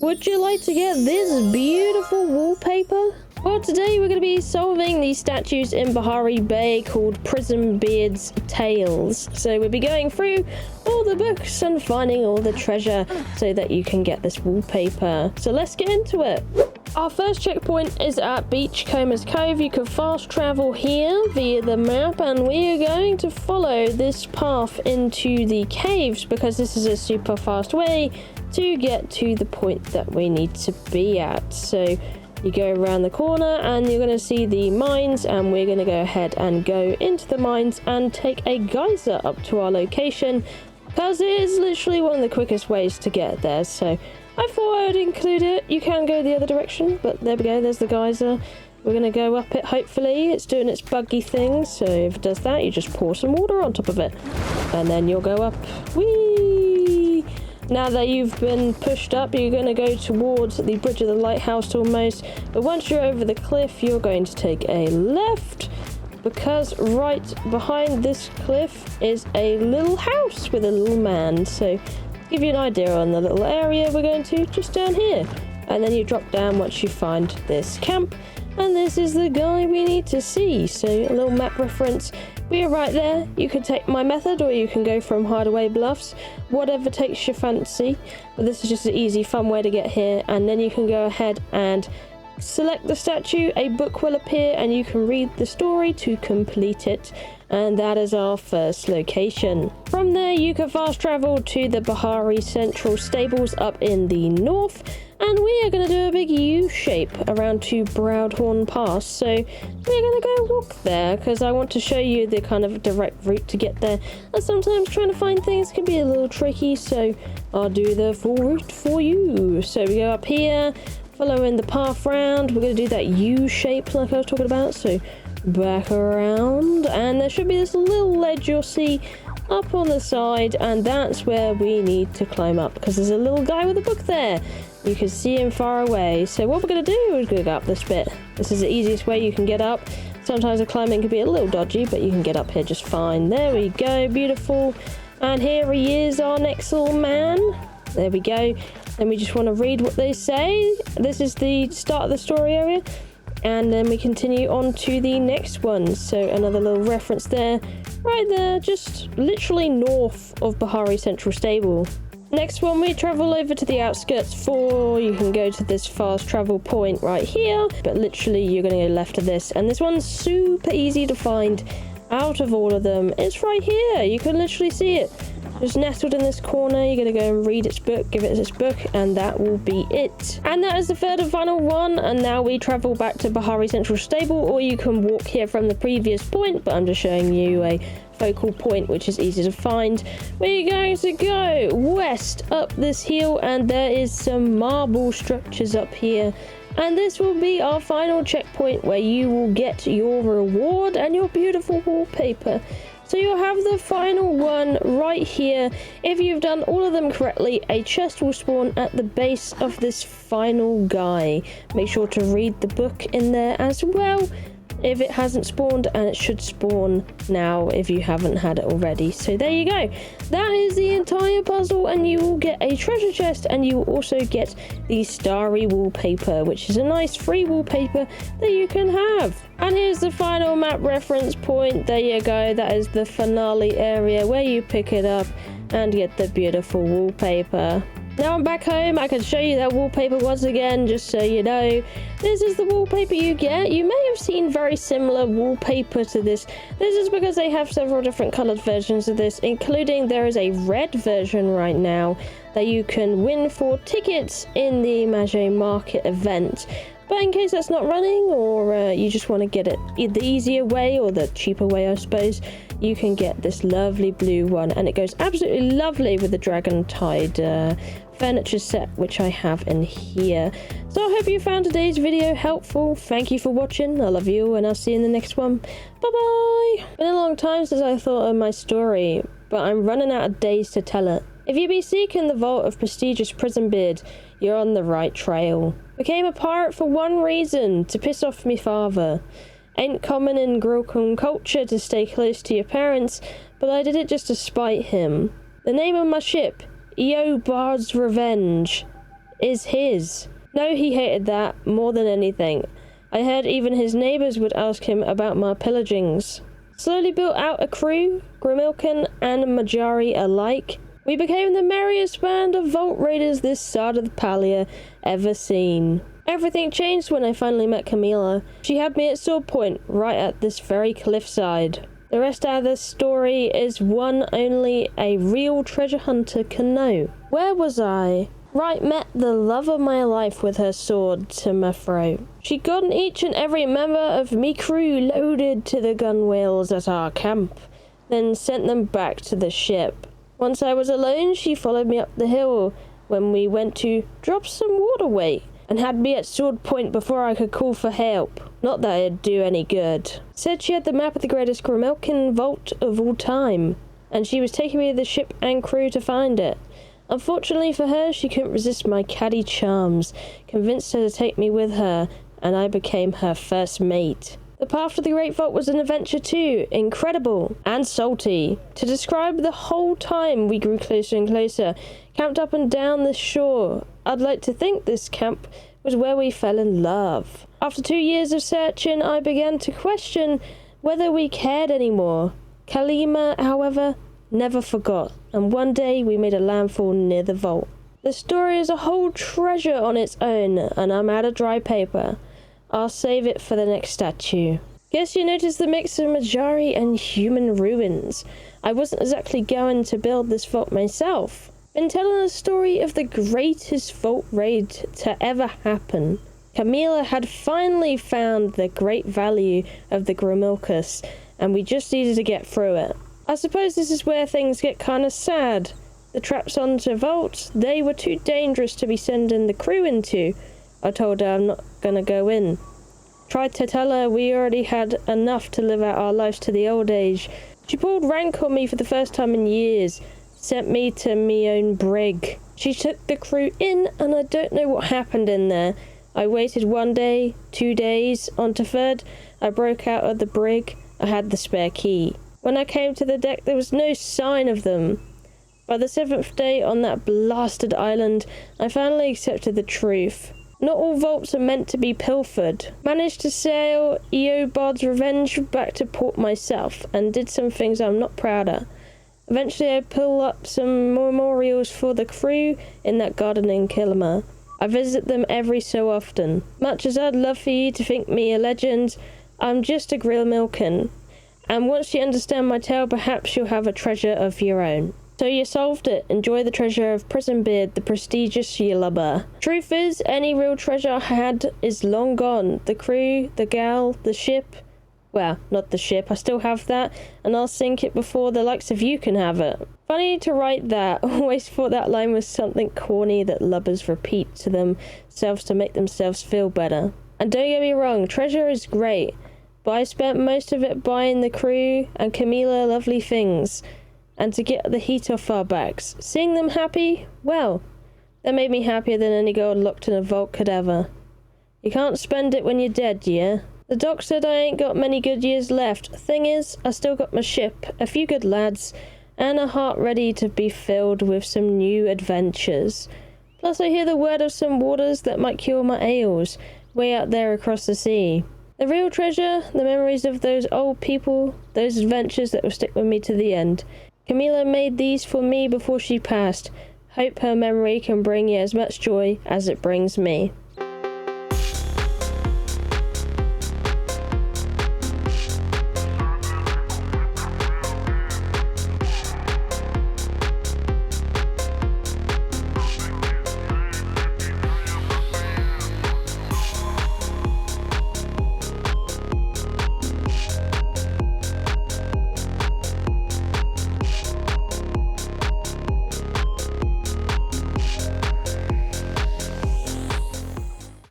Would you like to get this beautiful wallpaper? Well, today we're going to be solving these statues in Bahari Bay called Prism Beard's Tales. So we'll be going through all the books and finding all the treasure so that you can get this wallpaper. So let's get into it. Our first checkpoint is at Beachcombers Cove. You can fast travel here via the map, and we are going to follow this path into the caves because this is a super fast way to get to the point that we need to be at. So you go around the corner and you're going to see the mines, and we're going to go ahead and go into the mines and take a geyser up to our location because it is literally one of the quickest ways to get there. So I thought I would include it. You can go the other direction, but there we go, there's the geyser. We're going to go up it, hopefully. It's doing its buggy thing, so if it does that, you just pour some water on top of it. And then you'll go up. Whee! Now that you've been pushed up, you're going to go towards the bridge of the lighthouse almost. But once you're over the cliff, you're going to take a left, because right behind this cliff is a little house with a little man. So to give you an idea on the little area, we're going to just down here. And then you drop down once you find this camp. And this is the guy we need to see. So a little map reference. We are right there. You can take my method, or you can go from hideaway bluffs, whatever takes your fancy. But this is just an easy, fun way to get here. And then you can go ahead and select the statue. A book will appear and you can read the story to complete it. And that is our first location. From there, you can fast travel to the Bahari Central Stables up in the north. And we are going to do a big U-shape around to Proudhorn Pass. So we're going to go walk there because I want to show you the kind of direct route to get there. And sometimes trying to find things can be a little tricky, so I'll do the full route for you. So we go up here, following the path round. We're going to do that U-shape like I was talking about. So back around, and there should be this little ledge you'll see up on the side, and that's where we need to climb up because there's a little guy with a book there. You can see him far away. So what we're going to do is go up this bit. This is the easiest way you can get up. Sometimes the climbing can be a little dodgy, but you can get up here just fine. There we go, beautiful. And here he is, our next little man. There we go. And we just want to read what they say. This is the start of the story area. And then we continue on to the next one. So another little reference there. Right there, just literally north of Bahari Central Stable. Next one, we travel over to the outskirts 4. You can go to this fast travel point right here. But literally, you're going to go left of this. And this one's super easy to find out of all of them. It's right here. You can literally see it. Just nestled in this corner. You're going to go and read its book, give it its book, and that will be it. And that is the third and final one. And now we travel back to Bahari Central Stable, or you can walk here from the previous point, but I'm just showing you a focal point which is easy to find. We're going to go west up this hill, and there is some marble structures up here. And this will be our final checkpoint where you will get your reward and your beautiful wallpaper. So you'll have the final one right here. If you've done all of them correctly, a chest will spawn at the base of this final guy. Make sure to read the book in there as well if it hasn't spawned, and it should spawn now if you haven't had it already. So there you go. That is the entire puzzle, and you will get a treasure chest, and you will also get the starry wallpaper, which is a nice free wallpaper that you can have. And here's the final map reference point. There you go. That is the finale area where you pick it up and get the beautiful wallpaper. Now I'm back home. I can show you that wallpaper once again, just so you know. This is the wallpaper you get. You may have seen very similar wallpaper to this. This is because they have several different colored versions of this, including there is a red version right now that you can win for tickets in the Image Market event. But in case that's not running, or you just want to get it the easier way or the cheaper way, I suppose, you can get this lovely blue one, and it goes absolutely lovely with the Dragon Tide furniture set, which I have in here. So I hope you found today's video helpful. Thank you for watching. I love you, and I'll see you in the next one. Bye bye. Been a long time since I thought of my story, but I'm running out of days to tell it. If you be seeking the vault of prestigious Prism Beard, you're on the right trail. Became a pirate for one reason, to piss off me father. Ain't common in Grokum culture to stay close to your parents, but I did it just to spite him. The name of my ship, Eobard's Revenge. is his. No, he hated that more than anything. I heard even his neighbours would ask him about my pillagings. Slowly built out a crew, Grimilkin and Majari alike. We became the merriest band of Vault Raiders this side of the Palia ever seen. Everything changed when I finally met Camilla. She had me at sword point, right at this very cliffside. The rest of the story is one only a real treasure hunter can know. Where was I? Right, met the love of my life with her sword to my throat. She'd gotten each and every member of me crew loaded to the gunwales at our camp, then sent them back to the ship. Once I was alone, she followed me up the hill when we went to drop some water weight, and had me at sword point before I could call for help. Not that it'd do any good. Said she had the map of the greatest Grimilkin vault of all time, and she was taking me to the ship and crew to find it. Unfortunately for her, she couldn't resist my catty charms, convinced her to take me with her, and I became her first mate. The path to the Great Vault was an adventure too, incredible and salty. To describe the whole time we grew closer and closer, camped up and down the shore. I'd like to think this camp was where we fell in love. After 2 years of searching, I began to question whether we cared anymore. Kalima, however, never forgot, and one day we made a landfall near the vault. The story is a whole treasure on its own, and I'm out of dry paper. I'll save it for the next statue. Guess you noticed the mix of Majari and human ruins. I wasn't exactly going to build this vault myself. Been telling a story of the greatest vault raid to ever happen. Camilla had finally found the great value of the Grimilkus, and we just needed to get through it. I suppose this is where things get kinda sad. The traps onto vaults, they were too dangerous to be sending the crew into. I told her I'm not gonna go in. Tried to tell her we already had enough to live out our lives to the old age. She pulled rank on me for the first time in years. Sent me to me own brig. She took the crew in, and I don't know what happened in there. I waited 1 day, 2 days. On to third, I broke out of the brig. I had the spare key. When I came to the deck, there was no sign of them. By the 7th day on that blasted island, I finally accepted the truth. Not all vaults are meant to be pilfered. Managed to sail Eobard's Revenge back to port myself, and did some things I'm not proud of. Eventually I pull up some memorials for the crew in that garden in Kilmer. I visit them every so often. Much as I'd love for you to think me a legend, I'm just a Grimilkin. And once you understand my tale, perhaps you'll have a treasure of your own. So you solved it. Enjoy the treasure of Prism Beard, the prestigious Yulaba. Truth is, any real treasure I had is long gone. The crew, the gal, the ship. Well, not the ship, I still have that, and I'll sink it before the likes of you can have it. Funny to write that. Always thought that line was something corny that lubbers repeat to themselves to make themselves feel better. And don't get me wrong, treasure is great, but I spent most of it buying the crew and Camilla lovely things, and to get the heat off our backs. Seeing them happy, well, that made me happier than any gold locked in a vault could ever. You can't spend it when you're dead, yeah? The doc said I ain't got many good years left. Thing is, I still got my ship, a few good lads, and a heart ready to be filled with some new adventures. Plus I hear the word of some waters that might cure my ails, way out there across the sea. The real treasure, the memories of those old people, those adventures that will stick with me to the end. Camilla made these for me before she passed. Hope her memory can bring you as much joy as it brings me.